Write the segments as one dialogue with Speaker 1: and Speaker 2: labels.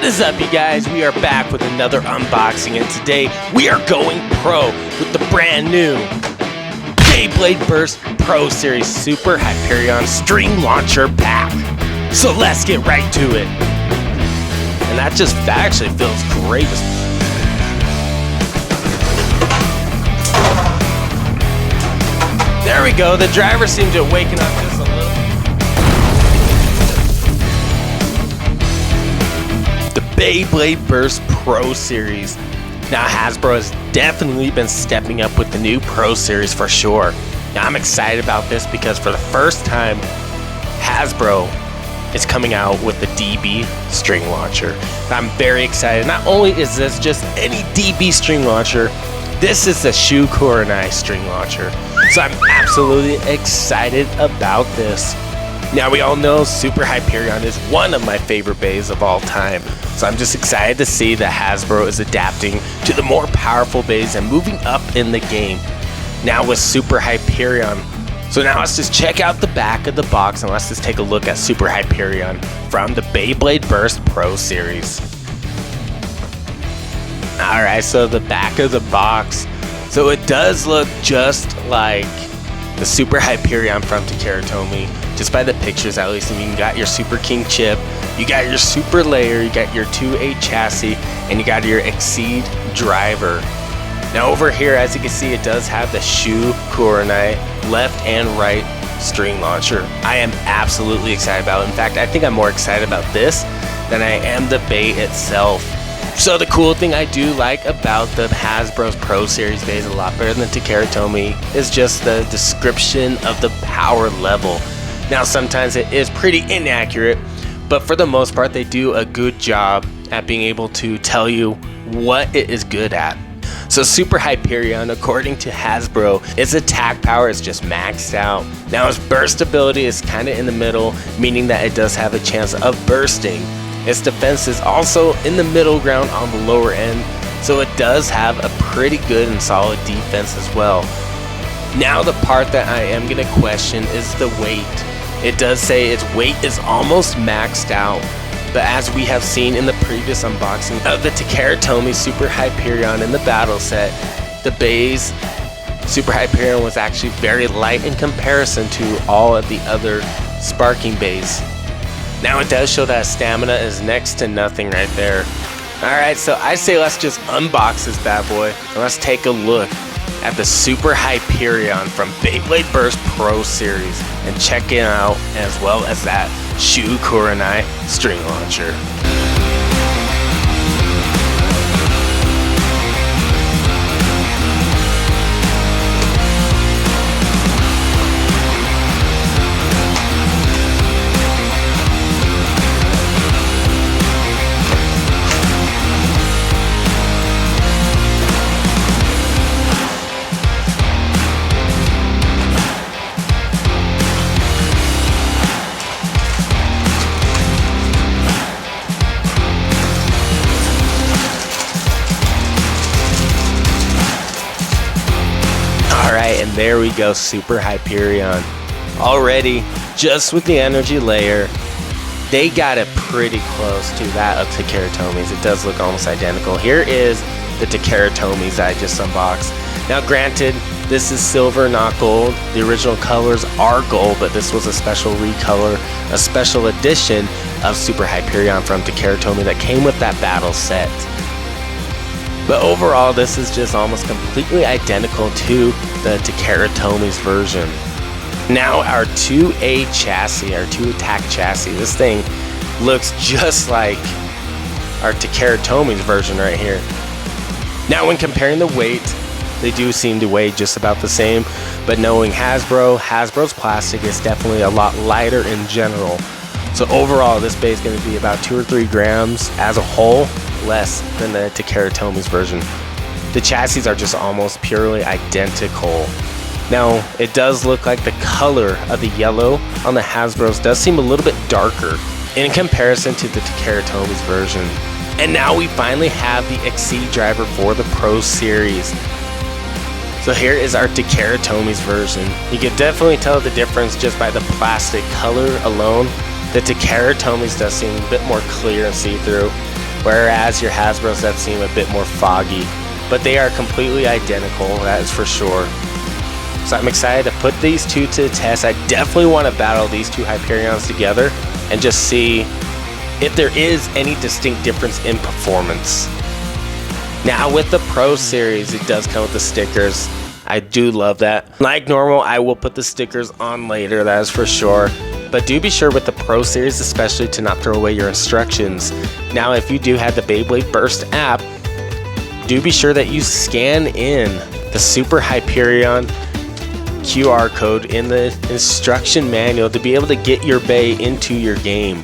Speaker 1: What is up, you guys? We are back with another unboxing, and today we are going pro with the brand new Beyblade Burst Pro Series Super Hyperion String Launcher Pack. So let's get right to it. And that actually feels great. There we go. The driver seems to have waken up just a little. The Beyblade Burst Pro Series. Now Hasbro has definitely been stepping up with the new Pro Series for sure. Now I'm excited about this because for the first time, Hasbro is coming out with the DB string launcher. I'm very excited. Not only is this just any DB string launcher, this is the Shu Kurenai String Launcher. So I'm absolutely excited about this. Now we all know Super Hyperion is one of my favorite bays of all time. So I'm just excited to see that Hasbro is adapting to the more powerful bays and moving up in the game. Now with Super Hyperion. So now let's just check out the back of the box and let's just take a look at Super Hyperion from the Beyblade Burst Pro Series. Alright, so the back of the box. So it does look just like the Super Hyperion from Takaratomi, just by the pictures at least. And you got your Super King chip, you got your Super Layer, you got your 2A chassis, and you got your Exceed driver. Now over here, as you can see, it does have the Shu Kurenai left and right string launcher. I am absolutely excited about it. In fact, I think I'm more excited about this than I am the bay itself. So the cool thing I do like about the Hasbro's Pro Series bays a lot better than Takaratomi is just the description of the power level. Now sometimes it is pretty inaccurate, but for the most part they do a good job at being able to tell you what it is good at. So Super Hyperion, according to Hasbro, its attack power is just maxed out. Now its burst ability is kind of in the middle, meaning that it does have a chance of bursting. Its defense is also in the middle ground on the lower end, so it does have a pretty good and solid defense as well. Now the part that I am going to question is the weight. It does say its weight is almost maxed out, but as we have seen in the previous unboxing of the Takaratomi Super Hyperion in the battle set, the bay's Super Hyperion was actually very light in comparison to all of the other sparking bays. Now it does show that stamina is next to nothing right there. Alright, so I say let's just unbox this bad boy and let's take a look at the Super Hyperion from Beyblade Burst Pro Series and check it out, as well as that Shu Kurenai String Launcher. Alright, and there we go, Super Hyperion. Already, just with the energy layer, they got it pretty close to that of Takaratomi's. It does look almost identical. Here is the Takaratomi's that I just unboxed. Now granted, this is silver, not gold. The original colors are gold, but this was a special recolor, a special edition of Super Hyperion from Takaratomi that came with that battle set. But overall, this is just almost completely identical to the Takaratomi's version. Now our 2A chassis, our 2 attack chassis, this thing looks just like our Takaratomi's version right here. Now when comparing the weight, they do seem to weigh just about the same, but knowing Hasbro's plastic is definitely a lot lighter in general. So overall, this bay is going to be about 2 or 3 grams as a whole, less than the Takaratomi's version. The chassis are just almost purely identical. Now, it does look like the color of the yellow on the Hasbro's does seem a little bit darker in comparison to the Takaratomi's version. And now we finally have the Exceed driver for the Pro Series. So here is our Takaratomi's version. You can definitely tell the difference just by the plastic color alone. The Takaratomi's does seem a bit more clear and see-through. whereas your Hasbros that seem a bit more foggy. But they are completely identical, that is for sure. So I'm excited to put these two to the test. I definitely want to battle these two Hyperions together and just see if there is any distinct difference in performance. Now with the Pro Series, it does come with the stickers. I do love that. Like normal, I will put the stickers on later, that is for sure. But do be sure with the Pro Series especially to not throw away your instructions. Now if you do have the Beyblade Burst app, do be sure that you scan in the Super Hyperion QR code in the instruction manual to be able to get your Bey into your game.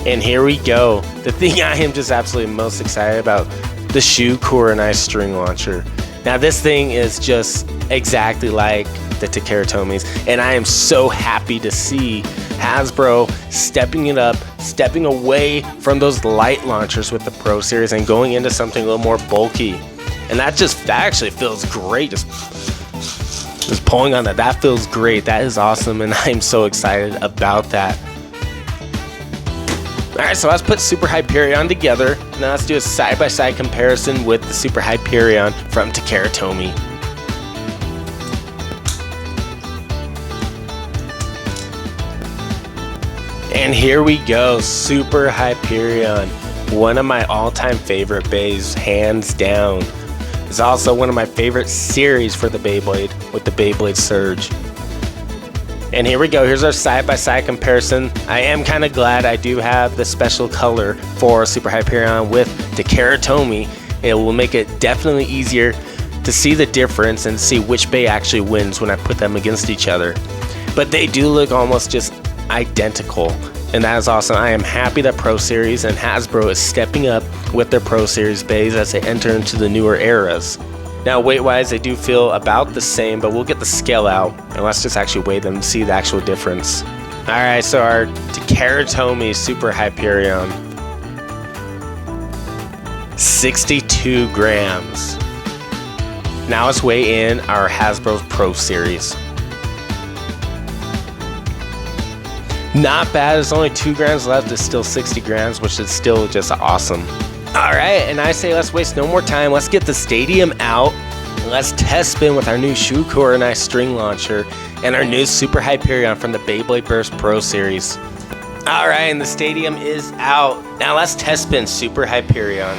Speaker 1: And here we go. The thing I am just absolutely most excited about, the Shu Kurenai String Launcher. Now this thing is just exactly like the Takeratomis, and I am so happy to see Hasbro stepping it up, stepping away from those light launchers with the Pro Series and going into something a little more bulky. And that actually feels great. Just pulling on that feels great. That is awesome, and I'm so excited about that. Alright, so let's put Super Hyperion together. Now let's do a side-by-side comparison with the Super Hyperion from Takeratomi. And here we go, Super Hyperion. One of my all-time favorite Beys, hands down. It's also one of my favorite series for the Beyblade with the Beyblade Surge. And here we go, here's our side-by-side comparison. I am kind of glad I do have the special color for Super Hyperion with Takeratomi. It will make it definitely easier to see the difference and see which Bey actually wins when I put them against each other. But they do look almost just identical, and that is awesome. I am happy that Pro Series and Hasbro is stepping up with their Pro Series Beys as they enter into the newer eras. Now weight-wise, they do feel about the same, but we'll get the scale out, and let's just actually weigh them to see the actual difference. Alright, so our Takeratomi Super Hyperion, 62 grams. Now let's weigh in our Hasbro Pro Series. Not bad, there's only 2 grams left, it's still 60 grams, which is still just awesome. Alright, and I say let's waste no more time, let's get the stadium out, and let's test spin with our new Shu Kurenai String Launcher and our new Super Hyperion from the Beyblade Burst Pro Series. Alright, and the stadium is out. Now let's test spin Super Hyperion.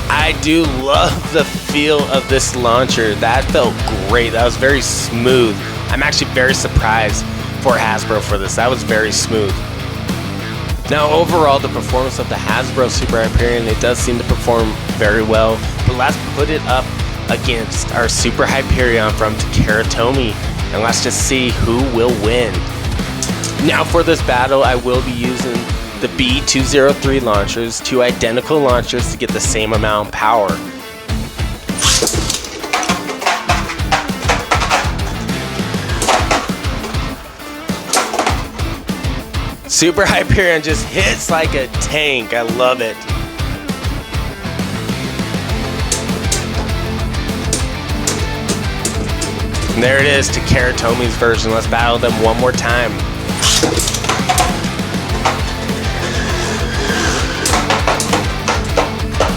Speaker 1: I do love the feel of this launcher. That felt great. That was very smooth. I'm actually very surprised for Hasbro for this. That was very smooth. Now overall, the performance of the Hasbro Super Hyperion, it does seem to perform very well. But let's put it up against our Super Hyperion from Takeratomi, and let's just see who will win. Now for this battle, I will be using the B203 launchers, 2 identical launchers to get the same amount of power. Super Hyperion just hits like a tank. I love it. And there it is, Takeratomi's version. Let's battle them one more time.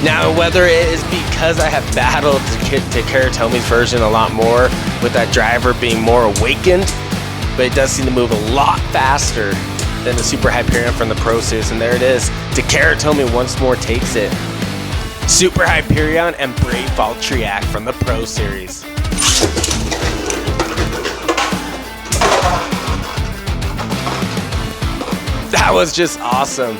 Speaker 1: Now, whether it is because I have battled Takeratomi's version a lot more, with that driver being more awakened, but it does seem to move a lot faster than the Super Hyperion from the Pro Series, and there it is. Takeratomi once more takes it. Super Hyperion and Brave Valtryek from the Pro Series. That was just awesome.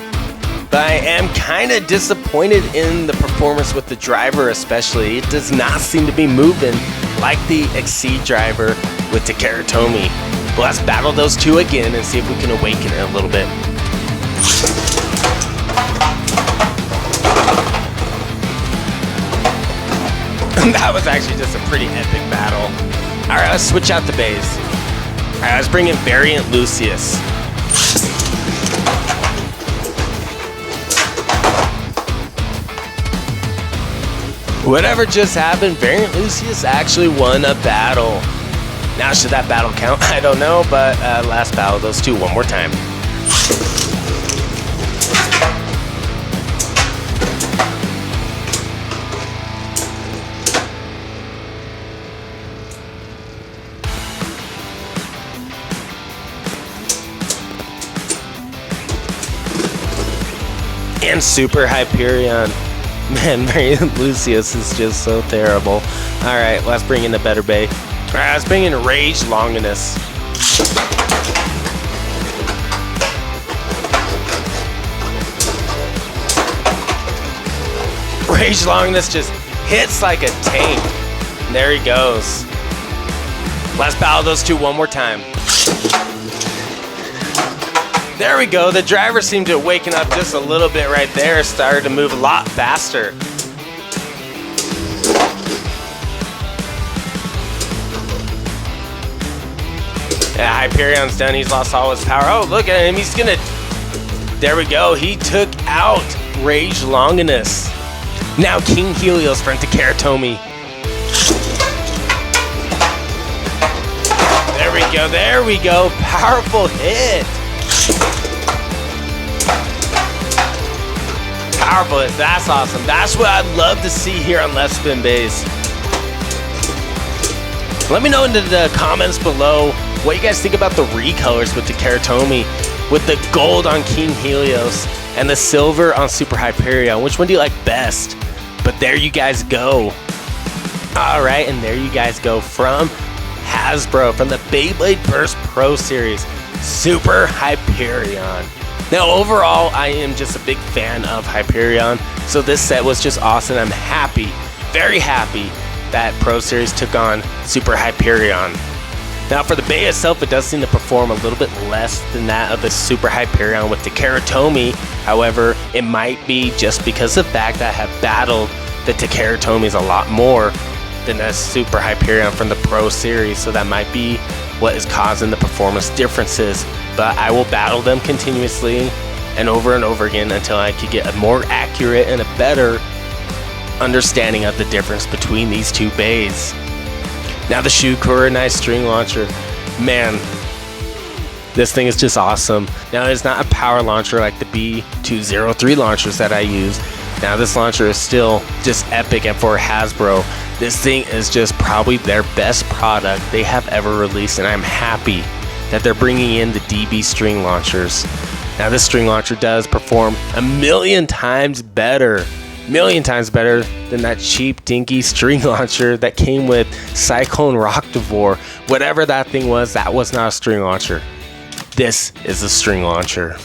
Speaker 1: But I am kind of disappointed in the performance with the driver especially. It does not seem to be moving like the Exceed driver with Takeratomi. Well, let's battle those two again and see if we can awaken it a little bit. That was actually just a pretty epic battle. Alright, let's switch out the Beys. Alright, let's bring in Variant Lucius. Whatever just happened, Variant Lucius actually won a battle. Now should that battle count? I don't know, but last battle those two one more time. And Super Hyperion. Man, Mary Lucius is just so terrible. Alright, let's bring in the better bay. Alright, let's bring in Rage Longinus. Rage Longinus just hits like a tank. There he goes. Let's battle those two one more time. There we go. The driver seemed to have waken up just a little bit right there. Started to move a lot faster. Yeah, Hyperion's done. He's lost all his power. Oh, look at him. He's gonna... There we go. He took out Rage Longinus. Now King Helios front to Karatomi. There we go. There we go. Powerful hit. Powerful hit. That's awesome. That's what I'd love to see here on Left Spin Bass. Let me know in the comments below what you guys think about the recolors with the Karatomi, with the gold on King Helios and the silver on Super Hyperion. Which one do you like best? But there you guys go. Alright, and there you guys go from Hasbro, from the Beyblade Burst Pro Series, Super Hyperion. Now overall, I am just a big fan of Hyperion, so this set was just awesome. I'm happy, very happy, that Pro Series took on Super Hyperion. Now for the Bay itself, it does seem to perform a little bit less than that of the Super Hyperion with the Karatomi. However, it might be just because of the fact that I have battled the Karatomis a lot more than the Super Hyperion from the Pro Series, so that might be what is causing the performance differences. But I will battle them continuously and over again until I could get a more accurate and a better understanding of the difference between these two bays. Now the Shu Kurenai String Launcher, man, this thing is just awesome. Now it's not a power launcher like the B203 launchers that I use. Now this launcher is still just epic, and for Hasbro, this thing is just probably their best product they have ever released, and I'm happy that they're bringing in the DB string launchers. Now this string launcher does perform a million times better than that cheap dinky string launcher that came with Cyclone Rocktivore. Whatever that thing was, that was not a string launcher. This is a string launcher.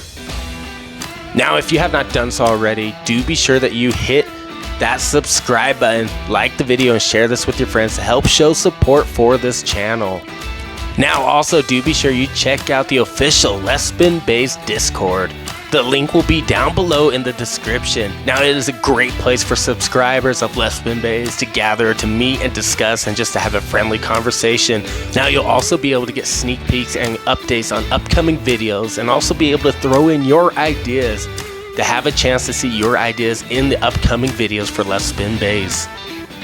Speaker 1: Now if you have not done so already, do be sure that you hit that subscribe button, like the video, and share this with your friends to help show support for this channel. Now also do be sure you check out the official Left Spin Bass Discord. The link will be down below in the description. Now it is a great place for subscribers of Left Spin Bass to gather, to meet and discuss, and just to have a friendly conversation. Now you'll also be able to get sneak peeks and updates on upcoming videos, and also be able to throw in your ideas, to have a chance to see your ideas in the upcoming videos for Left Spin Bass.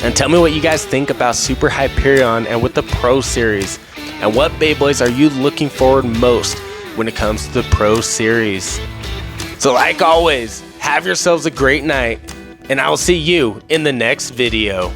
Speaker 1: And tell me what you guys think about Super Hyperion and with the Pro Series. And what Beyblades are you looking forward most when it comes to the Pro Series? So like always, have yourselves a great night, and I will see you in the next video.